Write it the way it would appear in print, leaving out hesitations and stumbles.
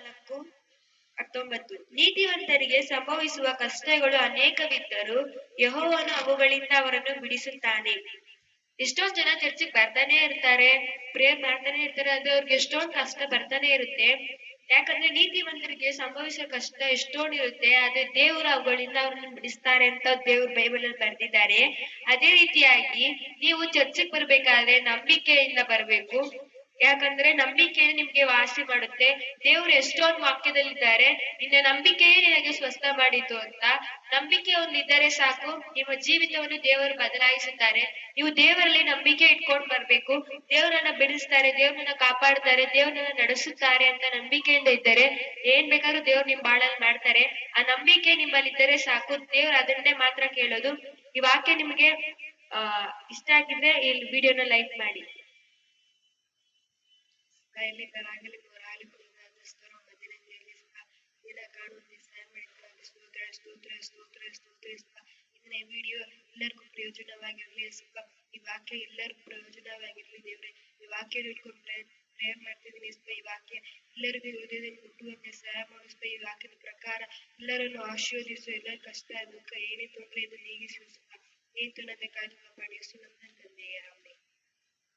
14:19 ನೀತಿವಂತರಿಗೆ ಸಂಭವಿಸುವ ಕಷ್ಟಗಳು ಅನೇಕವಿದ್ದರೂ ಯೆಹೋವನು ಅವುಗಳಿಂದ ಅವರನ್ನು ಬಿಡಿಸುತ್ತಾನೆ. ಎಷ್ಟೊಂದ್ ಜನ ಚರ್ಚಿಗೆ ಬರ್ತಾನೆ ಇರ್ತಾರೆ, ಪ್ರೇಯರ್ ಮಾಡ್ತಾನೆ ಇರ್ತಾರೆ, ಅದು ಅವ್ರಿಗೆ ಎಷ್ಟೊಂದ್ ಕಷ್ಟ ಬರ್ತಾನೆ ಇರುತ್ತೆ. ಯಾಕಂದ್ರೆ ನೀತಿವಂತರಿಗೆ ಸಂಭವಿಸೋ ಕಷ್ಟ ಎಷ್ಟೊಂದಿರುತ್ತೆ, ಆದ್ರೆ ದೇವರು ಅವುಗಳಿಂದ ಅವ್ರನ್ನ ಬಿಡಿಸ್ತಾರೆ ಅಂತ ದೇವ್ರು ಬೈಬಲ್ ಅಲ್ಲಿ ಬರ್ದಿದ್ದಾರೆ. ಅದೇ ರೀತಿಯಾಗಿ ನೀವು ಚರ್ಚಿಗೆ ಬರ್ಬೇಕಾದ್ರೆ ನಂಬಿಕೆಯಿಂದ ಬರ್ಬೇಕು. ಯಾಕಂದ್ರೆ ನಂಬಿಕೆ ನಿಮ್ಗೆ ವಾಸಿ ಮಾಡುತ್ತೆ. ದೇವ್ರು ಎಷ್ಟೊಂದು ವಾಕ್ಯದಲ್ಲಿದ್ದಾರೆ, ನಿನ್ನ ನಂಬಿಕೆಯೇ ನಿನಗೆ ಸ್ವಸ್ಥ ಮಾಡಿತು ಅಂತ. ನಂಬಿಕೆ ಒಂದಿದ್ದರೆ ಸಾಕು, ನಿಮ್ಮ ಜೀವಿತವನ್ನು ದೇವರು ಬದಲಾಯಿಸುತ್ತಾರೆ. ನೀವು ದೇವರಲ್ಲಿ ನಂಬಿಕೆ ಇಟ್ಕೊಂಡು ಬರ್ಬೇಕು. ದೇವರನ್ನ ಬಿಡಿಸ್ತಾರೆ, ದೇವ್ರನ್ನ ಕಾಪಾಡ್ತಾರೆ, ದೇವ್ರನ್ನ ನಡೆಸುತ್ತಾರೆ ಅಂತ ನಂಬಿಕೆಯಿಂದ ಇದ್ದರೆ ಏನ್ ಬೇಕಾದ್ರೂ ದೇವ್ರು ನಿಮ್ ಬಾಳಲ್ಲಿ ಮಾಡ್ತಾರೆ. ಆ ನಂಬಿಕೆ ನಿಮ್ಮಲ್ಲಿ ಇದ್ದರೆ ಸಾಕು, ದೇವ್ರು ಅದನ್ನೇ ಮಾತ್ರ ಕೇಳೋದು. ಈ ವಾಕ್ಯ ನಿಮ್ಗೆ ಇಷ್ಟ ಆಗಿದ್ರೆ ಈ ವಿಡಿಯೋನ ಲೈಕ್ ಮಾಡಿ. ಈ ವಿಡಿಯೋ ಎಲ್ಲರಿಗೂ ಪ್ರಯೋಜನವಾಗಿರ್ಲಿ. ಈ ವಾಕ್ಯ ಎಲ್ಲರಿಗೂ ಪ್ರಯೋಜನವಾಗಿರ್ಲಿ. ದೇವ್ರೆ, ಈ ವಾಕ್ಯ ಹಿಡ್ಕೊಂಡು ಪ್ರೇಯರ್ ಮಾಡ್ತಿದ್ದೀನಿ. ಈ ವಾಕ್ಯ ಎಲ್ಲರಿಗೂ ಹೃದಯದಲ್ಲಿ ಮುಟ್ಟುವಂತೆ ಸಹಾಯ ಮಾಡಿಸ್ತಾ, ಈ ವಾಕ್ಯದ ಪ್ರಕಾರ ಎಲ್ಲರನ್ನು ಆಶೀರ್ವದಿಸು. ಎಲ್ಲರ ಕಷ್ಟ ದುಃಖ ಏನೇ ತೊಂದರೆ ಇದು ನೀಗಿಸು. ಏನ್ ಕಾಯ್ದು ಕಾಪಾಡಿ ನಮ್ಮ ತಂದೆಯ